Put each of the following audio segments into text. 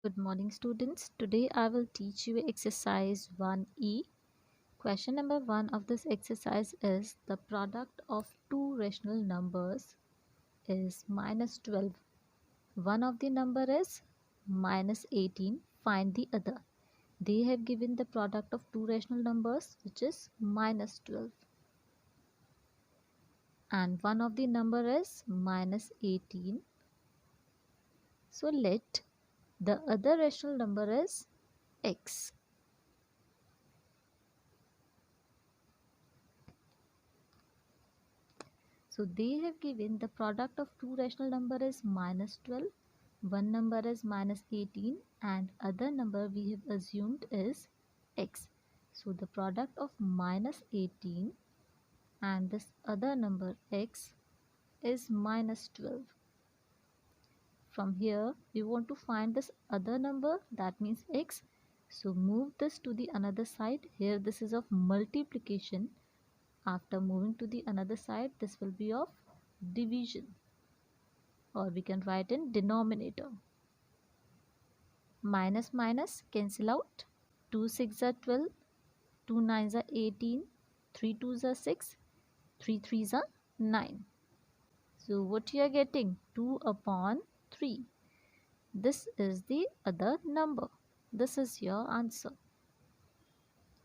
Good morning students. Today I will teach you exercise 1E. Question number 1 of this exercise is the product of two rational numbers is minus 12. One of the number is minus 18. Find the other. They have given the product of two rational numbers which is minus 12. And one of the number is minus 18. So let the other rational number is x. So they have given the product of two rational number is minus 12, one number is minus 18 and other number we have assumed is x. So the product of minus 18 and this other number x is minus 12. From here we want to find this other number, that means x. So move this to the another side. Here this is of multiplication. After moving to the another side, this will be of division, or we can write in denominator. Minus minus cancel out. 2 6 are 12, 2 9 are 18, 3 2 are 6, 3 3 are 9. So what you are getting? 2 upon 3. This is the other number. This is your answer.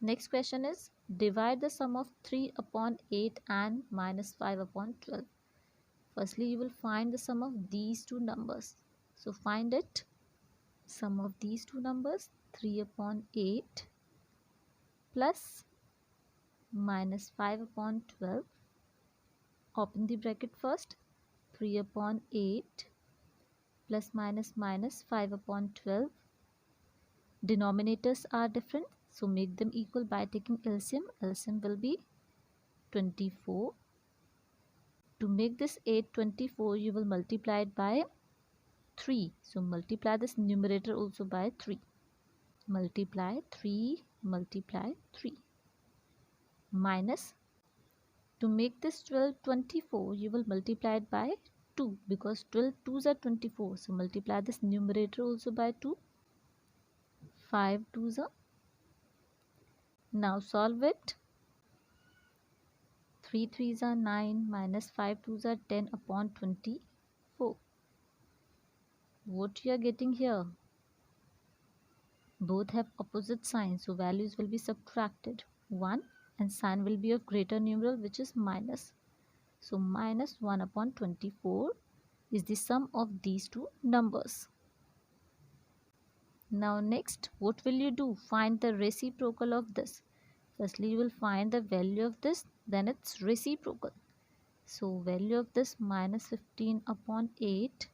Next question is divide the sum of 3 upon 8 and minus 5 upon 12. Firstly, you will find the sum of these two numbers. So find it. Sum of these two numbers, 3 upon 8 plus minus 5 upon 12. Open the bracket first. 3 upon 8 plus minus minus 5 upon 12. Denominators are different, so make them equal by taking LCM. LCM will be 24. To make this 8 24, you will multiply it by 3. So multiply this numerator also by 3. Multiply 3 multiply 3 minus, to make this 12 24, you will multiply it by 2 because 12 2s are 24. So multiply this numerator also by 2. 5 2s are. Now solve it. 3 3s are 9 minus 5 2s are 10 upon 24. What you are getting here? Both have opposite signs, so values will be subtracted. 1 and sign will be of greater numeral, which is minus. So minus 1 upon 24 is the sum of these two numbers. Now next, what will you do? Find the reciprocal of this. Firstly, you will find the value of this, then its reciprocal. So value of this minus 15 upon 8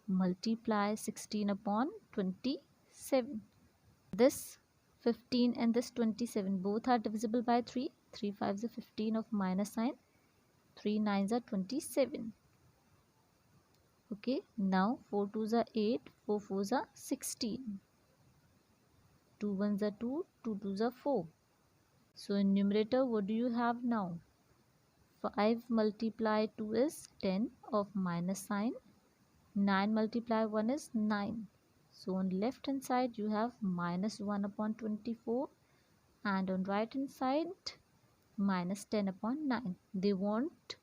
multiply 16 upon 27. This 15 and this 27 both are divisible by 3. 3 5s are 15 of minus sign. 3 9s are 27. Okay, now 4 2s are 8, 4 4s are 16. 2 1s are 2, 2 2s are 4. So in numerator, what do you have now? 5 multiply 2 is 10 of minus sign. 9 multiply 1 is 9. So on left hand side you have minus 1 upon 24 and on right hand side minus 10 upon 9. They want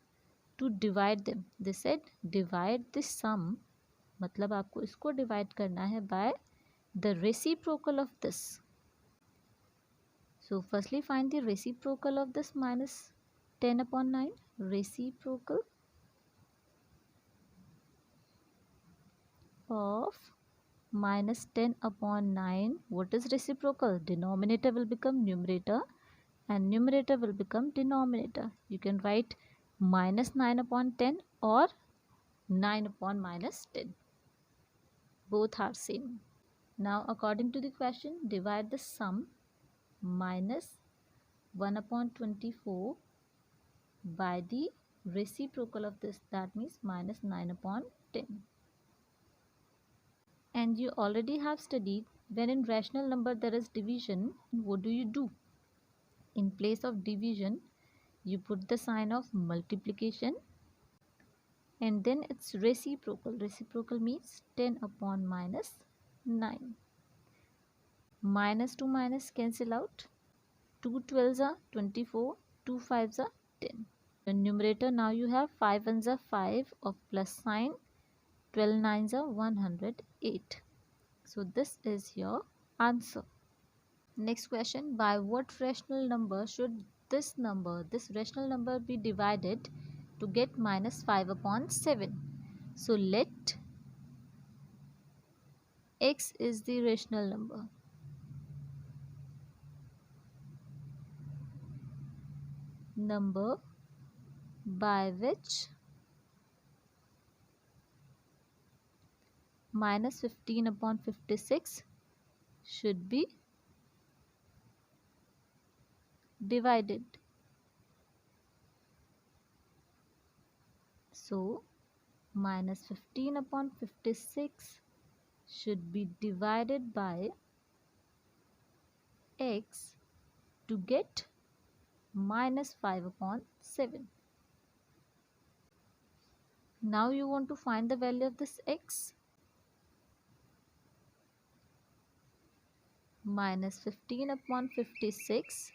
to divide them. They said divide this sum, मतलब आपको इसको divide करना है by the reciprocal of this. So firstly find the reciprocal of this minus 10 upon 9. Reciprocal of minus 10 upon 9. What is reciprocal? Denominator will become numerator and numerator will become denominator. You can write minus 9 upon 10 or 9 upon minus 10. Both are same. Now according to the question, divide the sum minus 1 upon 24 by the reciprocal of this, that means minus 9 upon 10. And you already have studied when in rational number there is division, what do you do? In place of division, you put the sign of multiplication and then it's reciprocal. Reciprocal means 10 upon minus 9. Minus 2 minus cancel out. 2 12s are 24, 2 5s are 10. The numerator, now you have 5 ones are 5 of plus sign, 12 nines are 108. So this is your answer. Next question, by what rational number should this rational number be divided to get minus 5 upon 7? So let x is the rational number. Number by which minus 15 upon 56 should be divided. So minus 15 upon 56 should be divided by x to get minus 5 upon 7. Now you want to find the value of this x. Minus 15 upon 56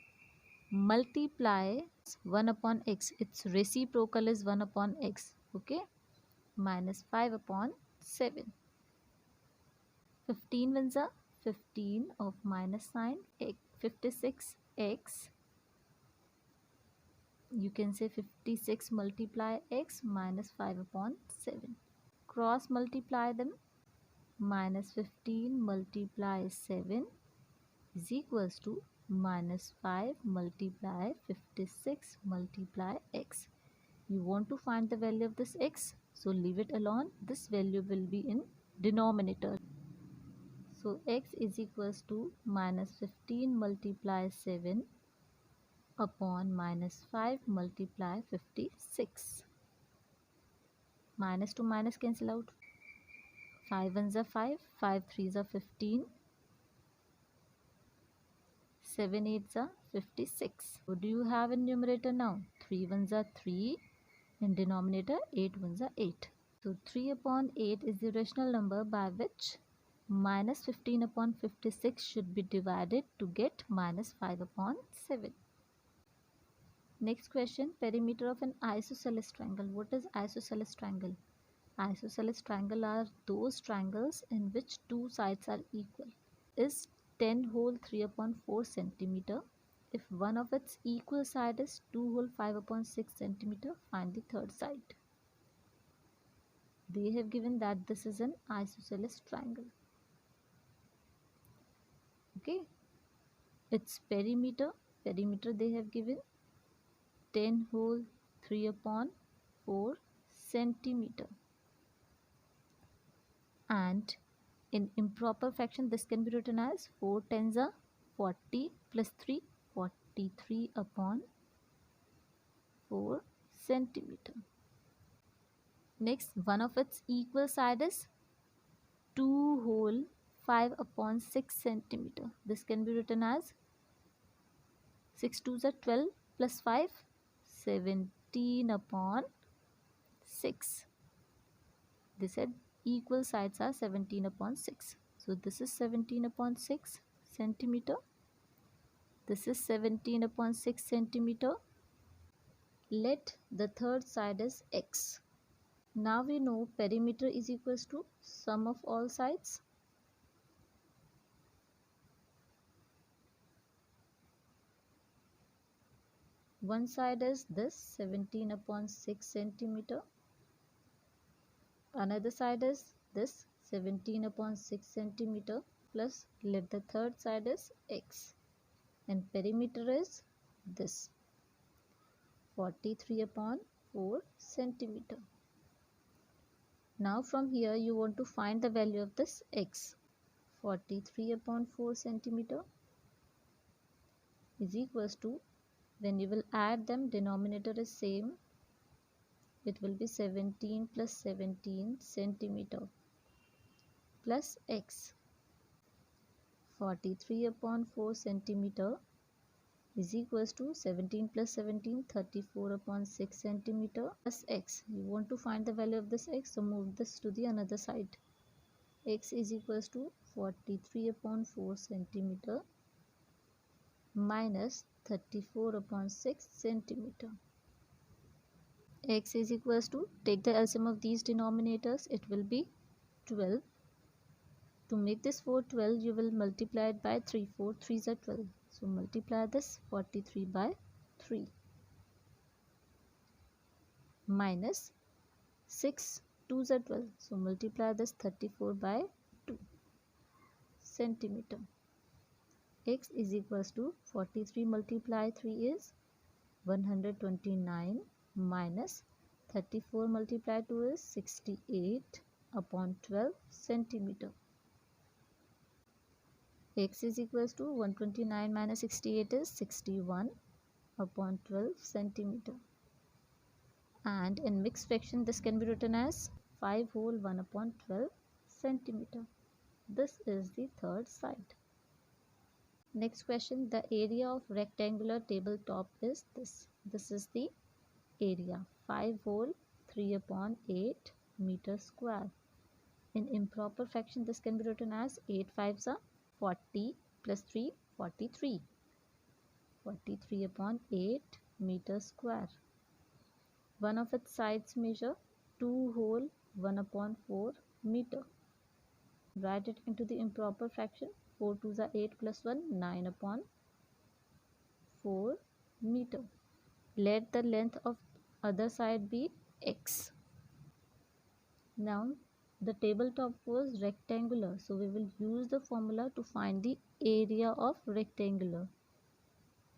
multiply 1 upon x. Its reciprocal is 1 upon x. Okay. Minus 5 upon 7. 15 ones are 15 of minus sign, 56x. You can say 56 multiply x minus 5 upon 7. Cross multiply them. Minus 15 multiply 7 is equals to minus 5 multiply 56 multiply x. You want to find the value of this x, so leave it alone. This value will be in denominator. So x is equals to minus 15 multiply 7 upon minus 5 multiply 56. Minus to minus cancel out. 5 ones are 5, 5 threes are 15, 7 eights are 56. What do you have in numerator now? 3 ones are 3, in denominator 8 ones are 8. So 3 upon 8 is the rational number by which minus 15 upon 56 should be divided to get minus 5 upon 7. Next question, perimeter of an isosceles triangle. What is isosceles triangle? Isosceles triangle are those triangles in which two sides are equal. Is 10 whole 3 upon 4 centimeter. If one of its equal side is 2 whole 5 upon 6 centimeter, find the third side. They have given that this is an isosceles triangle. Okay, its perimeter they have given 10 whole 3 upon 4 centimeter, and in improper fraction this can be written as 4 tens are 40 plus 3, 43 upon 4 centimeter. Next, one of its equal side is 2 whole 5 upon 6 centimeter. This can be written as 6 2s are 12 plus 5, 17 upon 6. They said equal sides are 17 upon 6. So this is 17 upon 6 centimeter. This is 17 upon 6 centimeter. Let the third side is x. Now we know perimeter is equals to sum of all sides. One side is this 17 upon 6 centimeter. Another side is this 17 upon 6 centimeter plus let the third side is x, and perimeter is this 43 upon 4 centimeter. Now from here you want to find the value of this x. 43 upon 4 centimeter is equals to, when you will add them, denominator is same, it will be 17 plus 17 centimeter plus x. 43 upon 4 centimeter is equals to 17 plus 17, 34 upon 6 centimeter plus x. You want to find the value of this x, so move this to the another side. X is equals to 43 upon 4 centimeter minus 34 upon 6 centimeter. X is equals to, take the LCM of these denominators, it will be 12. To make this 412, you will multiply it by 3. 4 3s are 12. So multiply this 43 by 3 minus 6 2s are 12. So multiply this 34 by 2 centimeter. X is equals to 43 multiply 3 is 129 minus 34 multiply 2 is 68 upon 12 centimeter. X is equals to 129 minus 68 is 61 upon 12 centimeter. And in mixed fraction this can be written as 5 whole 1 upon 12 centimeter. This is the third side. Next question, the area of rectangular tabletop is this. This is the area, 5 whole 3 upon 8 meter square. In improper fraction this can be written as 8 5s are 40 plus 3 43. 43 upon 8 meter square. One of its sides measure 2 whole 1 upon 4 meter. Write it into the improper fraction. 4 2s are 8 plus 1 9 upon 4 meter. Let the length of other side be x. Now the tabletop was rectangular, so we will use the formula to find the area of rectangular.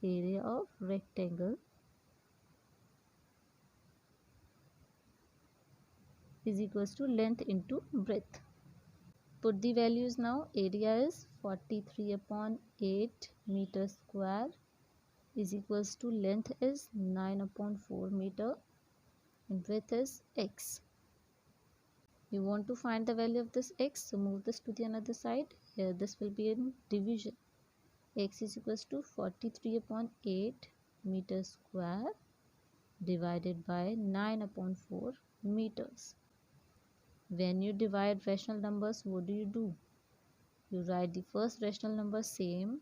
Area of rectangle is equals to length into breadth. Put the values now. Area is 43 upon 8 meter square is equals to length is 9 upon 4 meter and breadth is x. You want to find the value of this x, so move this to the another side. Here this will be in division. X is equals to 43 upon 8 meter square divided by 9 upon 4 meters. When you divide rational numbers, what do? You write the first rational number same,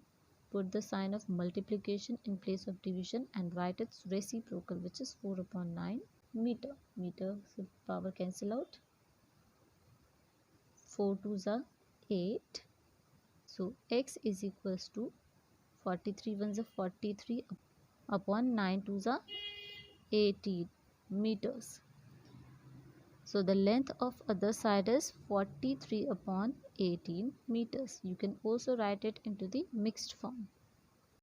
put the sign of multiplication in place of division and write its reciprocal, which is 4 upon 9 meter. Meter, so power cancel out. 4 2s are 8. So x is equals to 43 1s are 43 upon 9 2s are 18 meters. So the length of other side is 43 upon 18 meters. You can also write it into the mixed form.